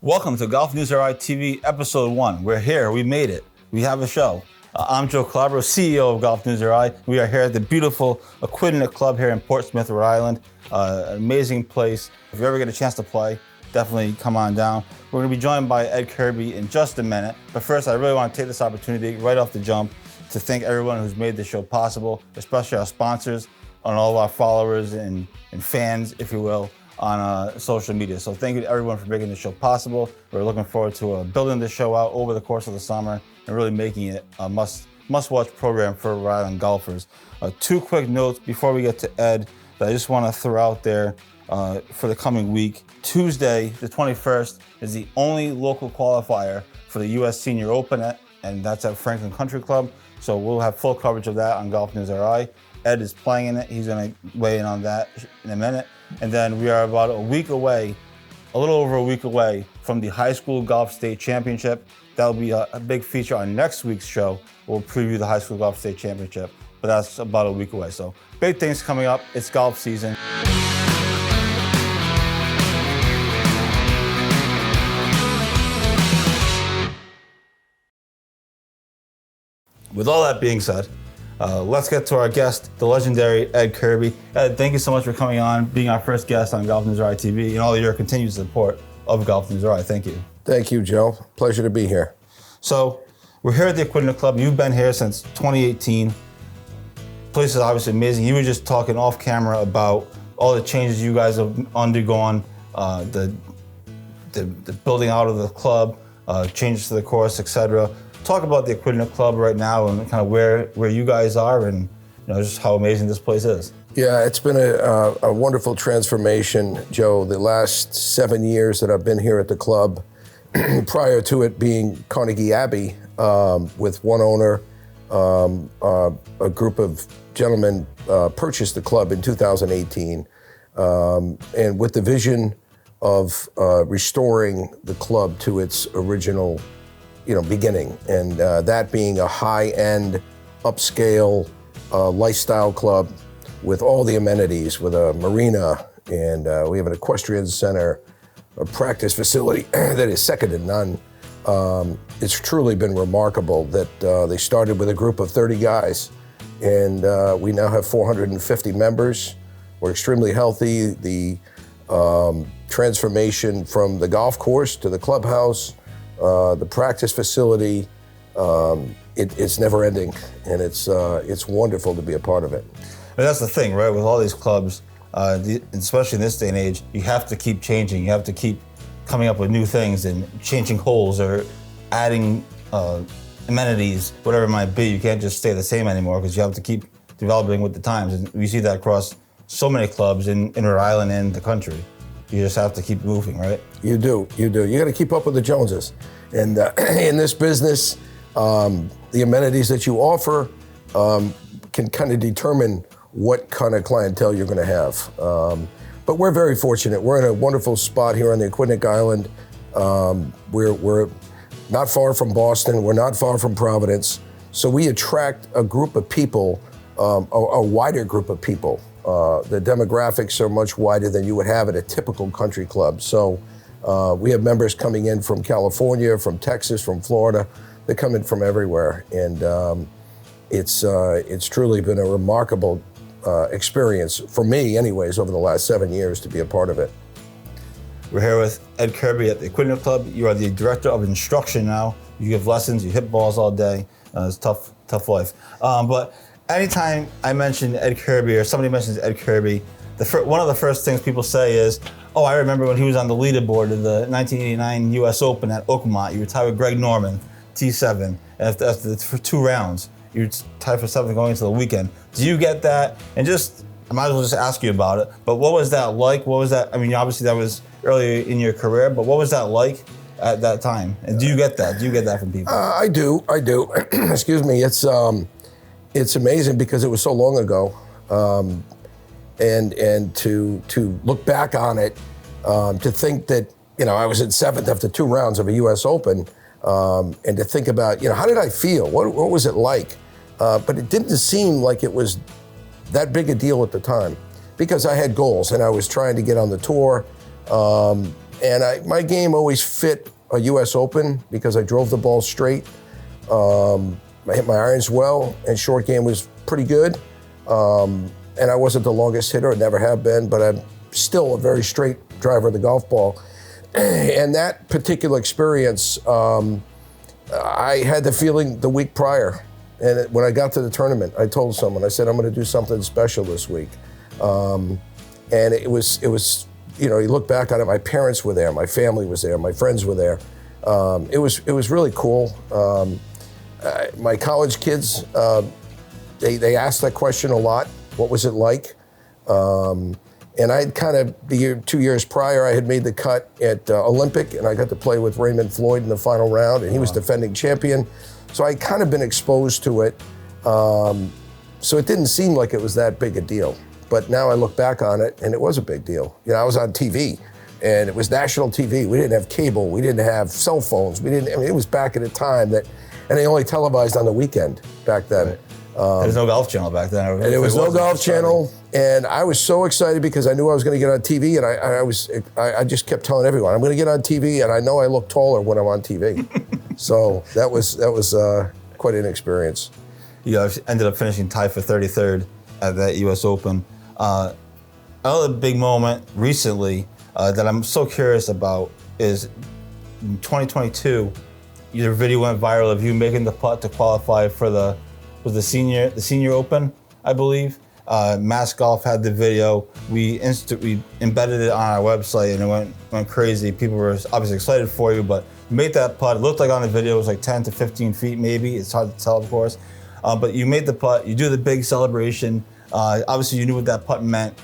Welcome to GolfNewsRI TV Episode 1. We're here. We made it. We have a show. I'm Joe Calabro, CEO of GolfNewsRI. We are here at the beautiful Aquidneck Club here in Portsmouth, Rhode Island. An amazing place. If you ever get a chance to play, definitely come on down. We're going to be joined by Ed Kirby in just a minute. But first, I really want to take this opportunity right off the jump to thank everyone who's made this show possible, especially our sponsors, and all of our followers and fans, if you will, on social media. So thank you to everyone for making the show possible. We're looking forward to building the show out over the course of the summer and really making it a must-watch program for Rhode Island golfers. Two quick notes before we get to Ed that I just want to throw out there for the coming week. Tuesday, the 21st, is the only local qualifier for the U.S. Senior Open, and that's at Franklin Country Club. So we'll have full coverage of that on GolfNewsRI. Ed is playing in it. He's going to weigh in on that in a minute. And then we are about a little over a week away from the High School Golf State Championship. That'll be a big feature on next week's show. We'll preview the High School Golf State Championship, but that's about a week away. So big things coming up. It's golf season. With all that being said, let's get to our guest, the legendary Ed Kirby. Ed, thank you so much for coming on, being our first guest on GolfNewsRI TV, and all your continued support of GolfNewsRI. Thank you. Thank you, Joe. Pleasure to be here. So, we're here at the Aquidneck Club. You've been here since 2018. Place is obviously amazing. You were just talking off camera about all the changes you guys have undergone, the building out of the club, changes to the course, etc. Talk about the Aquidneck Club right now and kind of where you guys are and just how amazing this place is. Yeah, it's been a wonderful transformation, Joe. The last 7 years that I've been here at the club, prior to it being Carnegie Abbey, with one owner, a group of gentlemen purchased the club in 2018, and with the vision of restoring the club to its original beginning, and that being a high-end, upscale lifestyle club with all the amenities, with a marina, and we have an equestrian center, a practice facility that is second to none. It's truly been remarkable that they started with a group of 30 guys, and we now have 450 members. We're extremely healthy. The transformation from the golf course to the clubhouse, the practice facility, it's never ending, and it's wonderful to be a part of it. And that's the thing, right? With all these clubs, especially in this day and age, you have to keep changing. You have to keep coming up with new things and changing holes or adding amenities, whatever it might be. You can't just stay the same anymore because you have to keep developing with the times. And we see that across so many clubs in Rhode Island and the country. You just have to keep moving, right? You do. You got to keep up with the Joneses. And in this business, the amenities that you offer can kind of determine what kind of clientele you're going to have. But we're very fortunate. We're in a wonderful spot here on the Aquidneck Island. We're not far from Boston. We're not far from Providence. So we attract a group of people, a wider group of people. The demographics are much wider than you would have at a typical country club. So we have members coming in from California, from Texas, from Florida. They come in from everywhere, and it's truly been a remarkable experience for me, anyways, over the last 7 years to be a part of it. We're here with Ed Kirby at the Aquidneck Club. You are the director of instruction now. You give lessons, you hit balls all day. It's tough life. But anytime I mention Ed Kirby or somebody mentions Ed Kirby, one of the first things people say is, "Oh, I remember when he was on the leaderboard of the 1989 U.S. Open at Oakmont. You were tied with Greg Norman, T7, and for 2 rounds. You were tied for 7th going into the weekend." Do you get that? And I might as well just ask you about it. But what was that like? What was that? I mean, obviously that was early in your career, but what was that like at that time? And do you get that? Do you get that from people? I do. Excuse me. It's amazing because it was so long ago, and to look back on it, to think that I was in 7th after 2 rounds of a U.S. Open, and to think about how did I feel? What was it like? But it didn't seem like it was that big a deal at the time because I had goals and I was trying to get on the tour. And my game always fit a U.S. Open because I drove the ball straight. I hit my irons well, and short game was pretty good. And I wasn't the longest hitter, I never have been, but I'm still a very straight driver of the golf ball. And that particular experience, I had the feeling the week prior. And when I got to the tournament, I told someone, I said, I'm going to do something special this week. And it was, you know, you look back on it, my parents were there, my family was there, my friends were there. It was really cool. My college kids, they asked that question a lot. What was it like? And I kind of, 2 years prior, I had made the cut at Olympic, and I got to play with Raymond Floyd in the final round, and he was defending champion. So I kind of been exposed to it. So it didn't seem like it was that big a deal. But now I look back on it, and it was a big deal. You know, I was on TV, and it was national TV. We didn't have cable. We didn't have cell phones. I mean, it was back at a time that, and they only televised on the weekend back then. Right. There was no Golf Channel back then. And there was no Golf Channel, and I was so excited because I knew I was going to get on TV, and I just kept telling everyone, I'm going to get on TV, and I know I look taller when I'm on TV. So that was quite an experience. You ended up finishing tied for 33rd at that U.S. Open. Another big moment recently that I'm so curious about is in 2022, your video went viral of you making the putt to qualify for the senior Open, I believe. Mass Golf had the video. We embedded it on our website, and it went crazy. People were obviously excited for you, but you made that putt. It looked like on the video it was like 10 to 15 feet maybe. It's hard to tell, of course. But you made the putt. You do the big celebration. Obviously, you knew what that putt meant.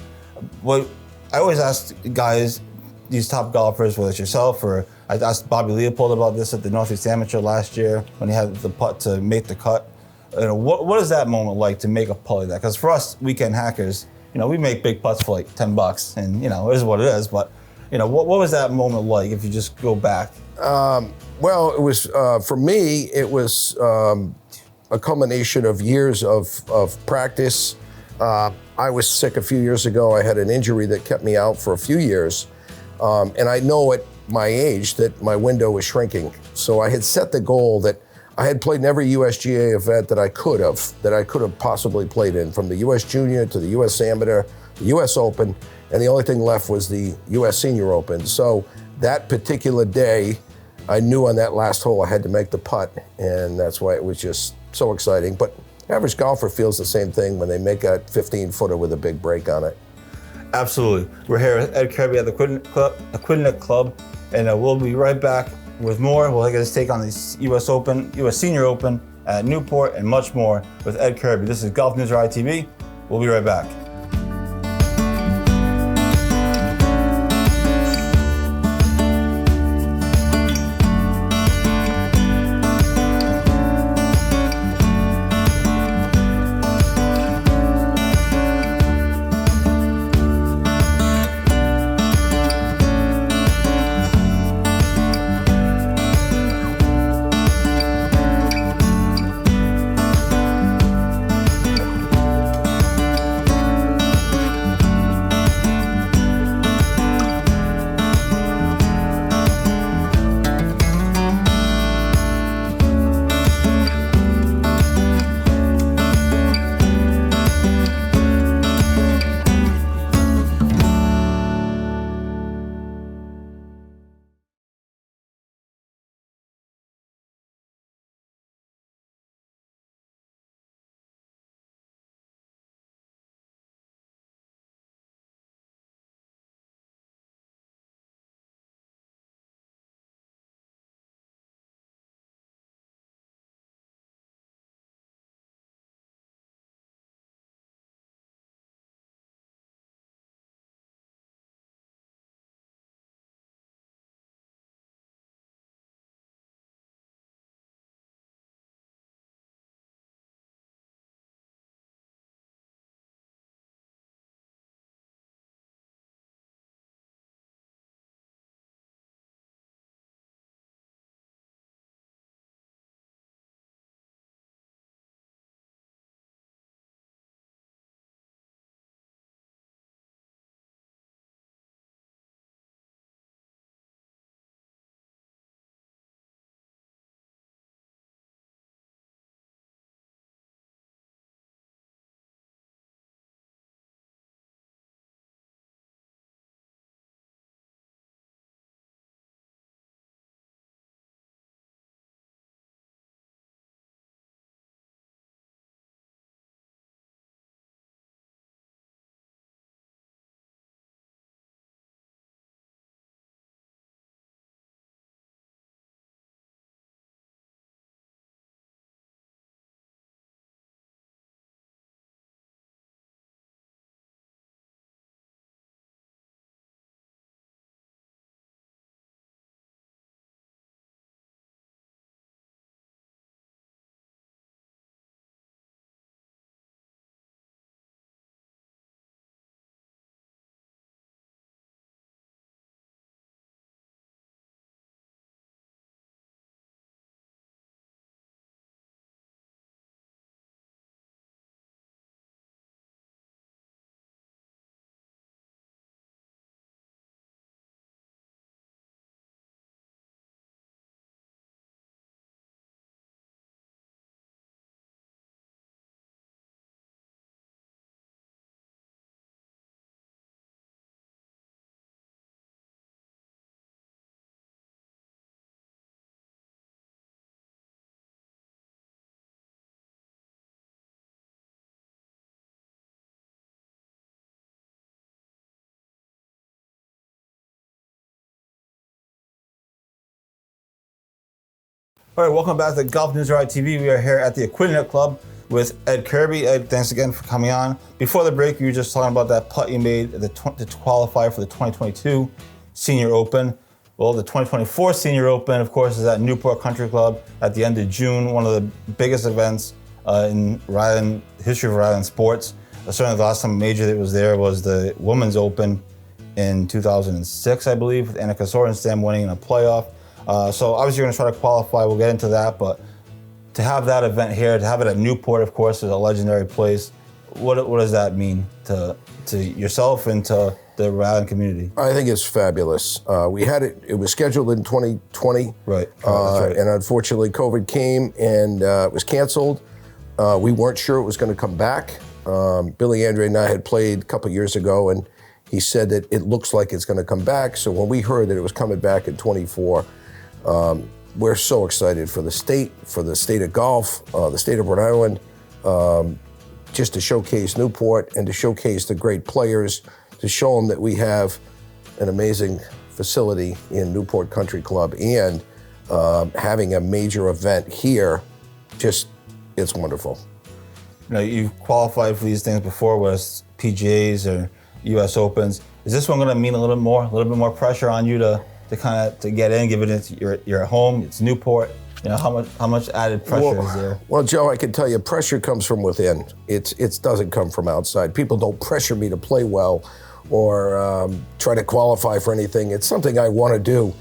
What I always ask guys, these top golfers, whether it's yourself or I asked Bobby Leopold about this at the Northeast Amateur last year when he had the putt to make the cut. You know, what is that moment like to make a putt like that? Because for us weekend hackers, you know, we make big putts for like $10, and you know, it is what it is. But you know, what was that moment like if you just go back? Well, it was for me. It was a culmination of years of practice. I was sick a few years ago. I had an injury that kept me out for a few years, and I know at my age that my window was shrinking. So I had set the goal that I had played in every USGA event that I could have possibly played in, from the US Junior to the US Amateur, the US Open, and the only thing left was the US Senior Open. So that particular day, I knew on that last hole I had to make the putt, and that's why it was just so exciting. But average golfer feels the same thing when they make a 15-footer with a big break on it. Absolutely. We're here with Ed Kirby at the Aquidneck Club, and we'll be right back with more. We'll take his take on the U.S. Open, U.S. Senior Open at Newport, and much more with Ed Kirby. This is GolfNewsRI TV. We'll be right back. All right, welcome back to GolfNewsRI TV. We are here at the Equinnet Club with Ed Kirby. Ed, thanks again for coming on. Before the break, you were just talking about that putt you made to qualify for the 2022 Senior Open. Well, the 2024 Senior Open, of course, is at Newport Country Club at the end of June, one of the biggest events in Rhode Island, history of Rhode Island sports. Certainly the last time major that was there was the Women's Open in 2006, I believe, with Annika Sorenstam winning in a playoff. So obviously you're going to try to qualify. We'll get into that, but to have that event here, to have it at Newport, of course, is a legendary place. What does that mean to yourself and to the Rhode Island community? I think it's fabulous. We had it. It was scheduled in 2020, right? That's right. And unfortunately, COVID came and it was canceled. We weren't sure it was going to come back. Billy Andre and I had played a couple years ago, and he said that it looks like it's going to come back. So when we heard that it was coming back in 24, we're so excited for the state of golf, the state of Rhode Island, just to showcase Newport and to showcase the great players, to show them that we have an amazing facility in Newport Country Club, and having a major event here, it's wonderful. You know, you've qualified for these things before, whether it's PGAs or U.S. Opens. Is this one going to mean a little bit more pressure on you to get in, given you're at home, it's Newport? You know, how much added pressure is there? Well, Joe, I can tell you, pressure comes from within. It doesn't come from outside. People don't pressure me to play well or try to qualify for anything. It's something I want to do.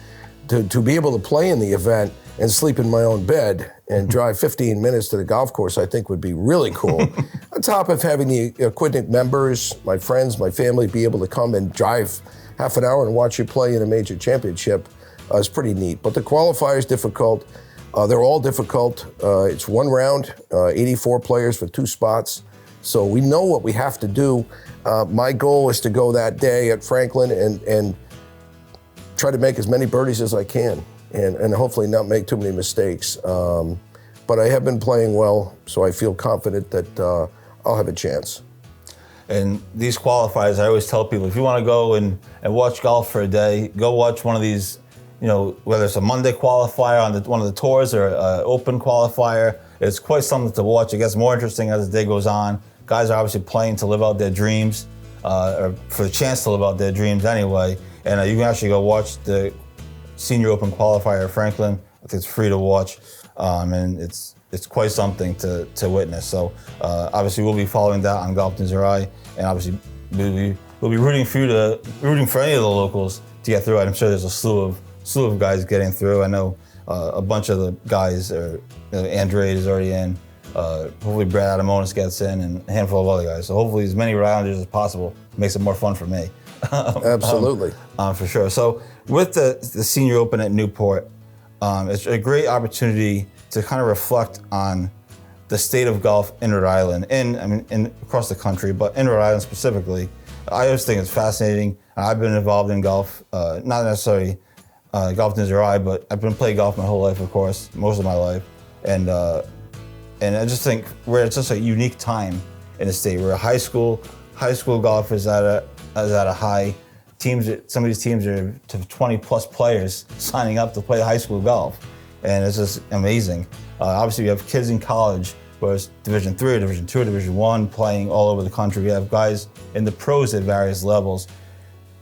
To be able to play in the event and sleep in my own bed and drive 15 minutes to the golf course, I think would be really cool. On top of having the Equinnet members, my friends, my family, be able to come and drive half an hour and watch you play in a major championship is pretty neat. But the qualifier is difficult. They're all difficult. It's one round, 84 players for 2 spots. So we know what we have to do. My goal is to go that day at Franklin and try to make as many birdies as I can, and hopefully not make too many mistakes. But I have been playing well, so I feel confident that I'll have a chance. And these qualifiers, I always tell people, if you want to go and watch golf for a day, go watch one of these, you know, whether it's a Monday qualifier on one of the tours or an open qualifier. It's quite something to watch. It gets more interesting as the day goes on. Guys are obviously playing to live out their dreams, or for the chance to live out their dreams anyway. And you can actually go watch the Senior Open qualifier at Franklin. I think it's free to watch, and it's quite something to witness. So obviously we'll be following that on GolfNewsRI, and obviously we'll be rooting for any of the locals to get through it. I'm sure there's a slew of guys getting through. I know a bunch of the guys Andre is already in. Hopefully Brad Adamonis gets in, and a handful of other guys. So hopefully as many Islanders as possible makes it more fun for me. Absolutely. For sure. So with the Senior Open at Newport, it's a great opportunity to kind of reflect on the state of golf in Rhode Island, and across the country, but in Rhode Island specifically. I always think it's fascinating. I've been involved in golf, not necessarily GolfNewsRI, but I've been playing golf my whole life, of course, most of my life, and I just think it's just a unique time in the state where high school golf is at a high. Some of these teams are to 20 plus players signing up to play high school golf, and it's just amazing. Obviously, we have kids in college, whether it's Division III, Division II, Division I, playing all over the country. We have guys in the pros at various levels.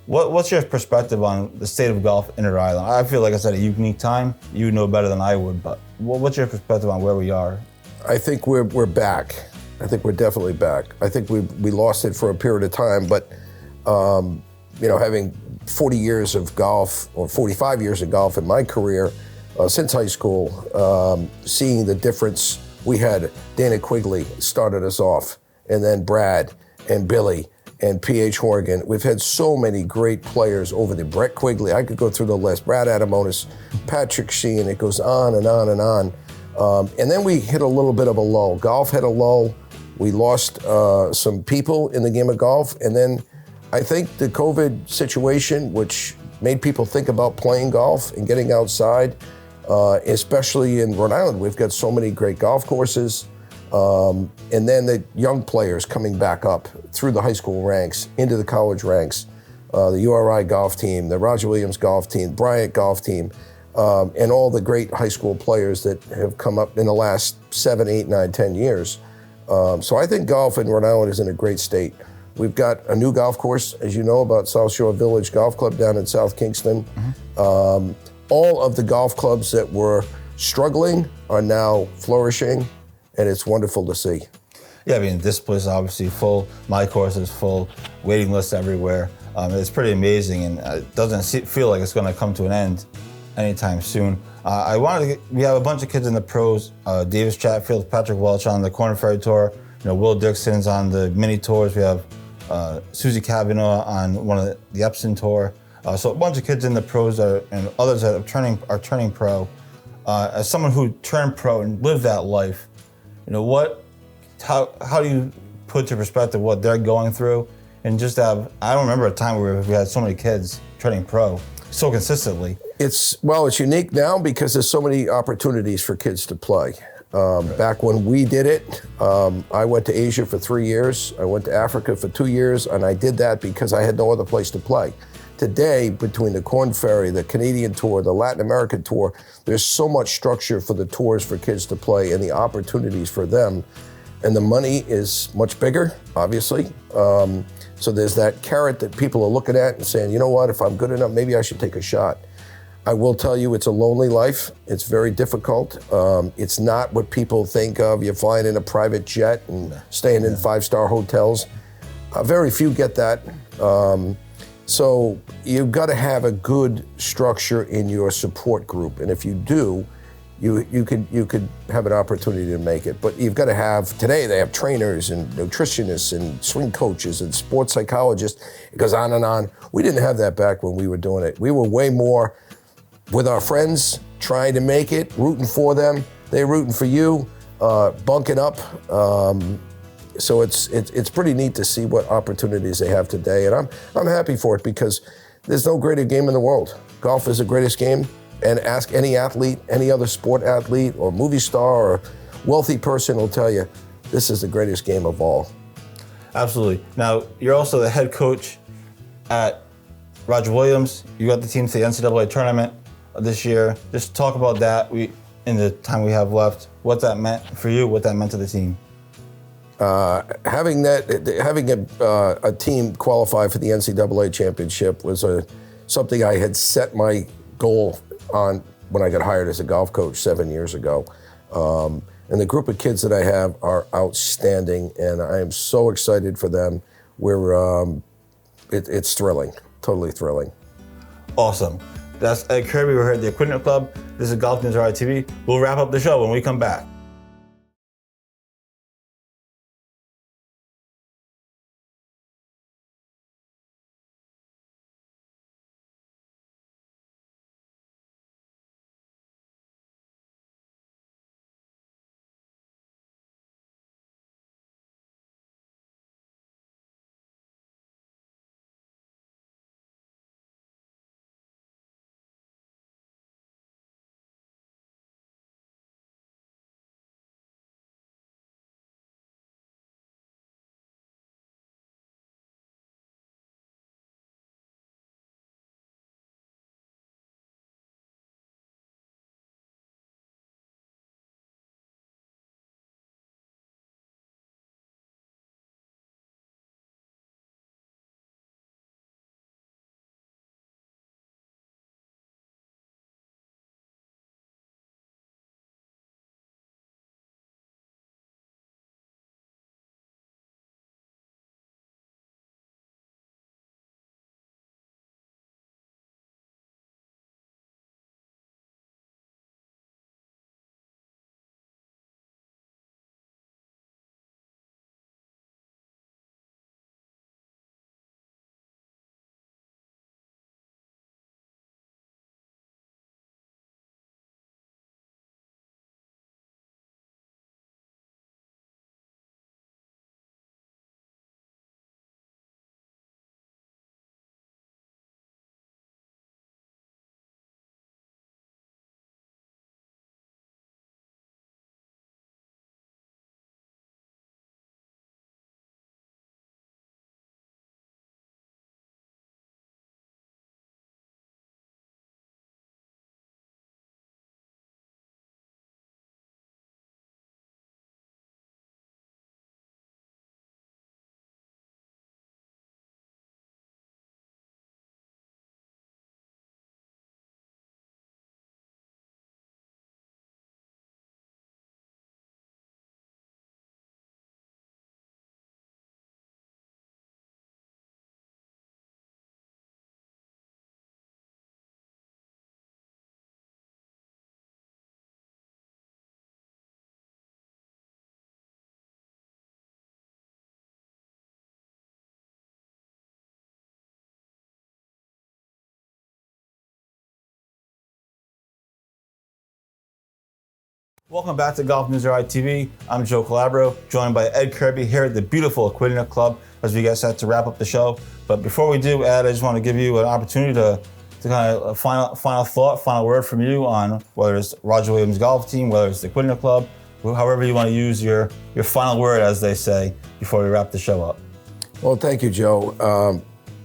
What's your perspective on the state of golf in Rhode Island? I feel like it's at a unique time. You know better than I would, but what's your perspective on where we are? I think we're back. I think we're definitely back. I think we lost it for a period of time, but having 40 years of golf, or 45 years of golf in my career, since high school, seeing the difference. We had Dana Quigley started us off, and then Brad and Billy and P.H. Horgan. We've had so many great players over there. Brett Quigley, I could go through the list. Brad Adamonis, Patrick Sheehan, it goes on and on and on. And then we hit a little bit of a lull. Golf had a lull. We lost some people in the game of golf. And then I think the COVID situation, which made people think about playing golf and getting outside, especially in Rhode Island, we've got so many great golf courses. And then the young players coming back up through the high school ranks, into the college ranks, the URI golf team, the Roger Williams golf team, Bryant golf team. and all the great high school players that have come up in the last 7, 8, 9, 10 years. So I think golf in Rhode Island is in a great state. We've got a new golf course, as you know, about South Shore Village Golf Club down in South Kingston. All of the golf clubs that were struggling are now flourishing, and it's wonderful to see. Yeah, I mean, this place is obviously full. My course is full. Waiting lists everywhere. It's pretty amazing, and it doesn't feel like it's going to come to an end anytime soon. We have a bunch of kids in the pros. Davis Chatfield, Patrick Welch on the Corn Ferry Tour. Will Dixon's on the mini tours. We have Susie Cavanaugh on one of the Epson Tour. So a bunch of kids in the pros and others that are turning pro. As someone who turned pro and lived that life, how do you put to perspective what they're going through? And just I don't remember a time where we had so many kids turning pro so consistently. It's unique now because there's so many opportunities for kids to play. Back when we did it, I went to Asia for 3 years. I went to Africa for 2 years, and I did that because I had no other place to play. Today, between the Corn Ferry, the Canadian Tour, the Latin American Tour, there's so much structure for the tours for kids to play and the opportunities for them. And the money is much bigger, obviously. So there's that carrot that people are looking at and saying, you know what, if I'm good enough, maybe I should take a shot. I will tell you, it's a lonely life. It's very difficult. It's not what people think of. You're flying in a private jet and staying in 5-star hotels. Very few get that. So you've got to have a good structure in your support group. And if you do, you could have an opportunity to make it. But you've got to have, today they have trainers and nutritionists and swing coaches and sports psychologists. It goes on and on. We didn't have that back when we were doing it. We were way more with our friends, trying to make it, rooting for them. They're rooting for you, bunking up. So it's pretty neat to see what opportunities they have today. And I'm happy for it because there's no greater game in the world. Golf is the greatest game. And ask any athlete, any other sport athlete or movie star or wealthy person will tell you, this is the greatest game of all. Absolutely. Now, you're also the head coach at Roger Williams. You got the team to the NCAA tournament this year. Just talk about that in the time we have left, what that meant for you, what that meant to the team. Having a team qualify for the NCAA championship was something I had set my goal on when I got hired as a golf coach 7 years ago. And the group of kids that I have are outstanding, and I am so excited for them. It's thrilling, totally thrilling. Awesome. That's Ed Kirby. We're here at the Equipment Club. This is GolfNewsRI TV. We'll wrap up the show when we come back. Welcome back to GolfNewsRI TV. I'm Joe Calabro, joined by Ed Kirby here at the beautiful Aquidneck Club as we get set to wrap up the show. But before we do, Ed, I just want to give you an opportunity to kind of a final thought, final word from you on whether it's Roger Williams Golf Team, whether it's the Aquidneck Club, however you want to use your final word, as they say, before we wrap the show up. Well, thank you, Joe.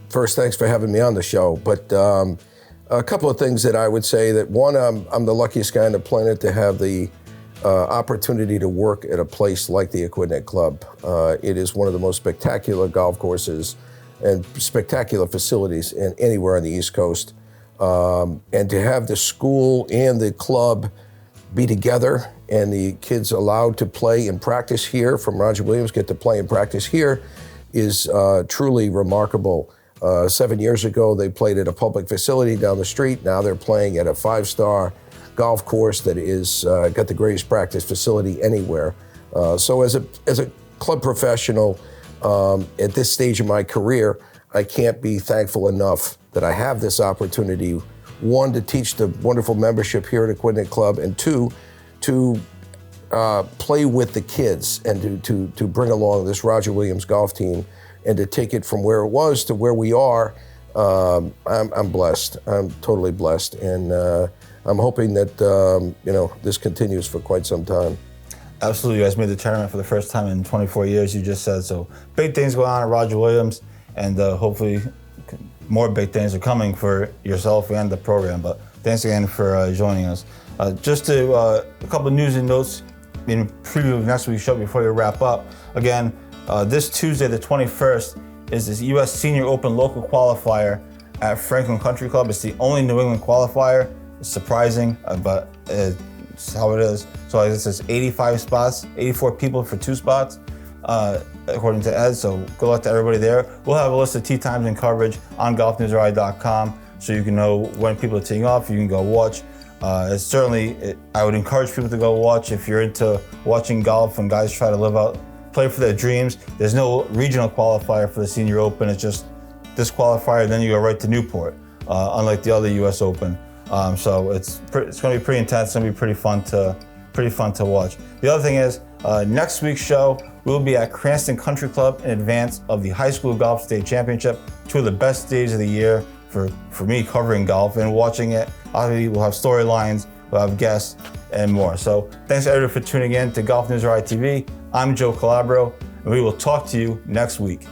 First, thanks for having me on the show. But a couple of things that I would say that one, I'm the luckiest guy on the planet to have the opportunity to work at a place like the Aquidneck Club. It is one of the most spectacular golf courses and spectacular facilities anywhere on the East Coast. And to have the school and the club be together and the kids allowed to play and practice here from Roger Williams, get to play and practice here is truly remarkable. 7 years ago, they played at a public facility down the street. Now they're playing at a 5-star golf course that is got the greatest practice facility anywhere. So as a club professional at this stage of my career, I can't be thankful enough that I have this opportunity. One, to teach the wonderful membership here at Aquidneck Club, and two, to play with the kids and to bring along this Roger Williams golf team and to take it from where it was to where we are. I'm blessed. I'm totally blessed, and I'm hoping that this continues for quite some time. Absolutely, you guys made the tournament for the first time in 24 years, you just said. So big things going on at Roger Williams, and hopefully more big things are coming for yourself and the program. But thanks again for joining us. Just a couple of news and notes in preview of next week's show before we wrap up. Again, this Tuesday, the 21st, is this U.S. Senior Open local qualifier at Franklin Country Club. It's the only New England qualifier. It's surprising, but it's how it is. So like this is 85 spots, 84 people for 2 spots, according to Ed. So good luck to everybody there. We'll have a list of tee times and coverage on GolfNewsRI.com, so you can know when people are teeing off. You can go watch. I would encourage people to go watch if you're into watching golf and guys try to play for their dreams. There's no regional qualifier for the Senior Open. It's just this qualifier, then you go right to Newport, unlike the other U.S. Open. So it's going to be pretty intense. It's going to be pretty fun to watch. The other thing is, next week's show, we'll be at Cranston Country Club in advance of the High School Golf State Championship, 2 of the best days of the year for me covering golf and watching it. Obviously, we'll have storylines, we'll have guests, and more. So thanks everyone for tuning in to GolfNewsRI TV. I'm Joe Calabro, and we will talk to you next week.